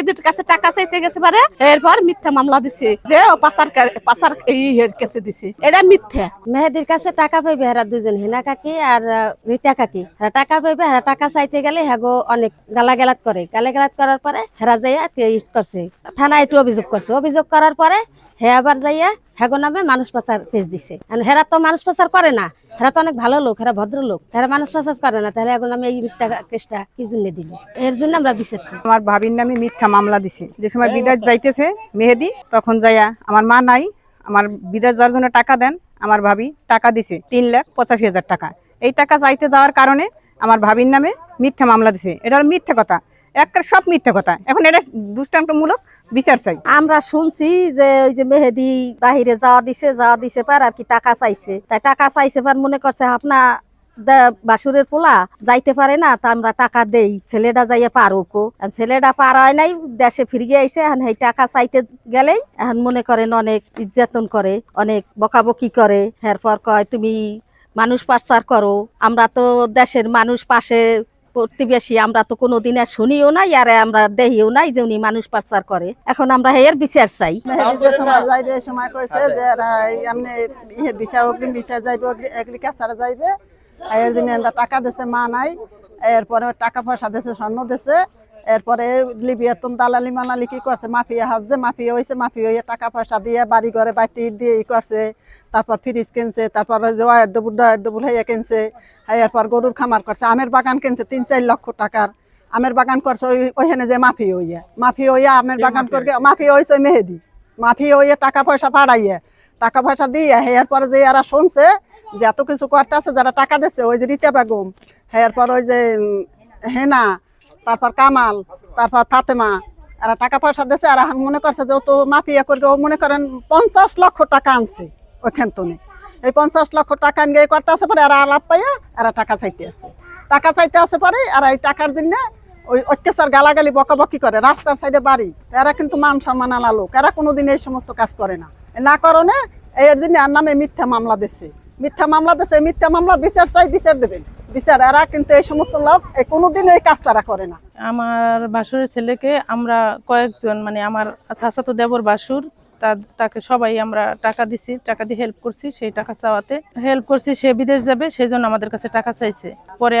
মেহেদির কাছে টাকা চাইতে গেছে পারে এরপর মিথ্যা মামলা দিছে যে ও পাচার কাছে দিছে, এটা মিথ্যা। মেহেদির কাছে টাকা পাইবে হেরা দুজন, হেনা কাকি আর রিতা কাকি। হেরা টাকা পাইবে, হেরা টাকা চাইতে গেলে হেগো অনেক গালাগালাত করে। গালাগালাত করার পরে হেরা যাইয়া করছে থানায়, একটু অভিযোগ করছে। অভিযোগ করার পরে হে আবার যাইয়া হেগো নামে মানুষ পাচার কেস দিছে। হেরা তো মানুষ পাচার করে না, হেরা তো অনেক ভালো লোক, হেরা ভদ্র লোক, হেরা মানুষ পাচার করে না। তাহলে এখন আমি এই মিথ্যা কেসটা কি জন্য দিল, এর জন্য আমরা বিচারছি। আমার ভাবির নামে মিথ্যা মামলা দিছে। যে সময় বিদেশ যাইতেছে মেহেদি, তখন যাইয়া আমার মা নাই, আমার বিদেশ যাওয়ার জন্য টাকা দেন, আমার ভাবি টাকা দিছে 3,85,000 টাকা। এই টাকা চাইতে যাওয়ার কারণে আমার ভাবির নামে মিথ্যা মামলা দিছে। এটা হলো মিথ্যা কথা, একটা সব মিথ্যা কথা। এখন এটা দৃষ্টান্তমূলক বিচার চাই। আমরা শুনছি যে ওই যে মেহেদি বাহিরে যাওয়া দিছে পার আর কি টাকা চাইছে, তাই টাকা চাইছে পার মনে করছে আপনার বাসুরের পোলা যাইতে পারে না, তা আমরা টাকা দেই, ছেলেটা যাইয়া পারুকো। ছেলেটা পার হয় নাই, দেশে ফিরিয়ে আইছে। এখন এই টাকা চাইতে গেলেই এখন মনে করেন অনেক নির্যাতন করে, অনেক বকাবকি করে। এরপর কয় তুমি মানুষ পাচার করো। আমরা তো দেশের মানুষ, পাশে প্রতিবেশী, আমরা তো কোনোদিন আর শুনিও নাই আর আমরা দেখিও নাই যে উনি মানুষ পাচার করে। এখন আমরা এর বিচার চাই। সময় কইছে যে এমনি অগ্রিম বিষয় যাইবে, এগ্রিকালচার যাইবে, এর জন্য আমরা টাকা দিছে, মা নাই। এরপরে টাকা পয়সা দিছে, স্বর্ণ দিছে। এরপরে লিবিয়ার তো দালালি মানালি কি করছে, মাফিয়া হাজছে, মাফিয়া হয়েছে, মাফিয়া হয়ে টাকা পয়সা দিয়ে বাড়ি ঘরে বাটি দিয়ে ই করছে। তারপর ফ্রিজ কিনছে, তারপরে ডবুল হয়ে কিনছে। এরপর গরুর খামার করছে, আমের বাগান কিনছে 3-4 লক্ষ টাকার আমের বাগান করছে। ওইখানে যে মাফিয়া হইয়া আমের বাগান করে মাফিয়া হয়েছে ওই মেহেদি। মাফিয়া হইয়া টাকা পয়সা পাড়াইয়া, টাকা পয়সা দিয়ে এরপরে যে এরা শুনছে যে এত কিছু করতে আছে, যারা টাকা দিচ্ছে, ওই যে রিতা বেগম, এরপর ওই যে হেনা, তারপর কামাল, তারপর ফাতেমা, এরা টাকা পয়সা দিচ্ছে। আর মনে করছে যে ও তো মাফিয়া করে, ও মনে করেন 50 লক্ষ টাকা আনছে ওইখান তো। এই 50 লক্ষ টাকা নিয়ে করতে আছে পরে এরা আলাপ পাইয়া এরা টাকা চাইতে আছে পরে এরা এই টাকার জন্য ওই অত্যাচার গালাগালি বকাবকি করে। রাস্তার সাইডে বাড়ি, এরা কিন্তু মান সম্মান আনা লোক, এরা কোনোদিন এই সমস্ত কাজ করে না কারণে এর জন্য আর নামে মিথ্যা মামলা দিচ্ছে। মিথ্যা মামলা বিচার চাই, বিচার দেবেন বিচার। এরা কিন্তু এই সমস্ত লোক কোনোদিন এই কাজ তারা করে না। আমার বাসুরের ছেলেকে আমরা কয়েকজন, মানে আমার চাচাতো দেবর বাসুর, তাকে সবাই আমরা টাকা দিছি, টাকা দিয়ে হেল্প করছি। সেই টাকা চাওয়াতে হেল্প করছি, সে বিদেশ যাবে সেই জন্য আমাদের কাছে টাকা চাইছে। পরে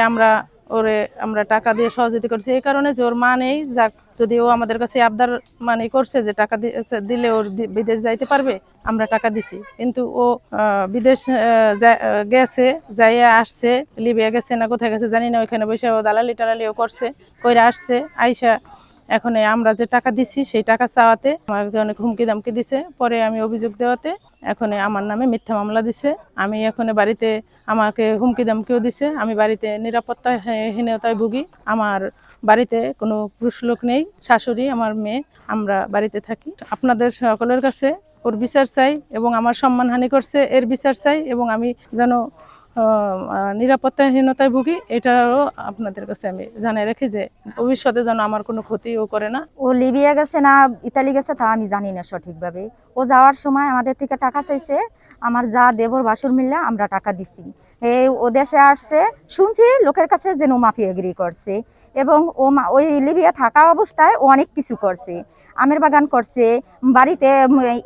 আমরা টাকা দিয়ে সহযোগিতা করছি এই কারণে যে ওর মা নেই, যাক যদি ও আমাদের কাছে আবদার মানে করছে যে টাকা দিলে ওর বিদেশ যাইতে পারবে, আমরা টাকা দিছি। কিন্তু ও বিদেশ গেছে, যাইয়া আসছে, লিবিয়া গেছে না কোথায় গেছে জানি না, ওইখানে বসে ও দালালি ও করছে, কইরা আসছে। আইসা এখন আমরা যে টাকা দিছি সেই টাকা চাওয়াতে আমাকে অনেক হুমকি দামকি দিছে। পরে আমি অভিযোগ দেওয়াতে এখন আমার নামে মিথ্যা মামলা দিছে। আমি এখন বাড়িতে, আমাকে হুমকি দামকিও দিছে। আমি বাড়িতে নিরাপত্তাহীনতায় ভুগি। আমার বাড়িতে কোনো পুরুষ লোক নেই, শাশুড়ি, আমার মেয়ে, আমরা বাড়িতে থাকি। আপনাদের সকলের কাছে ওর বিচার চাই এবং আমার সম্মানহানি করছে এর বিচার চাই, এবং আমি যেন নিরাপত্তাহীনতায় ভুগি এটাও আপনাদের কাছে আমি জানাই রাখি যে ভবিষ্যতে যেন আমার কোনো ক্ষতিও করে না। ও লিবিয়া গেছে না ইতালি গেছে তা আমি জানি না সঠিকভাবে। ও যাওয়ার সময় আমাদের থেকে টাকা চাইছে, আমার যা দেবর বাসুর মিললে আমরা টাকা দিছি। ও দেশে আসছে, শুনছি লোকের কাছে যেন মাফিয়াগিরি করছে, এবং ওই লিবিয়া থাকা অবস্থায় ও অনেক কিছু করছে। আমের বাগান করছে, বাড়িতে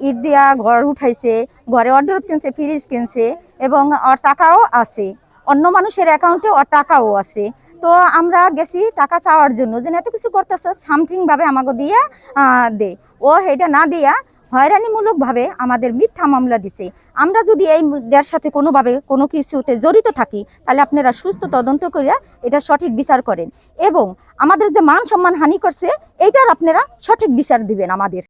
ইট দিয়া ঘর উঠাইছে, ঘরে ওয়ার্ডরোব কিনছে, ফ্রিজ কিনছে, এবং ওর টাকাও আছে, অন্য মানুষের অ্যাকাউন্টে ওর টাকাও আছে। তো আমরা গেছি টাকা চাওয়ার জন্য, যে এত কিছু করতেছে সামথিং ভাবে আমাকে দিয়ে দে। ও এটা না দিয়া হয়রানিমূলকভাবে আমাদের মিথ্যা মামলা দিছে। আমরা যদি এই এর সাথে কোনোভাবে কোনো কিছুতে জড়িত থাকি, তাহলে আপনারা সুস্থ তদন্ত করিয়া এটা সঠিক বিচার করেন, এবং আমাদের যে মান সম্মান হানি করছে এইটার আপনারা সঠিক বিচার দিবেন আমাদের।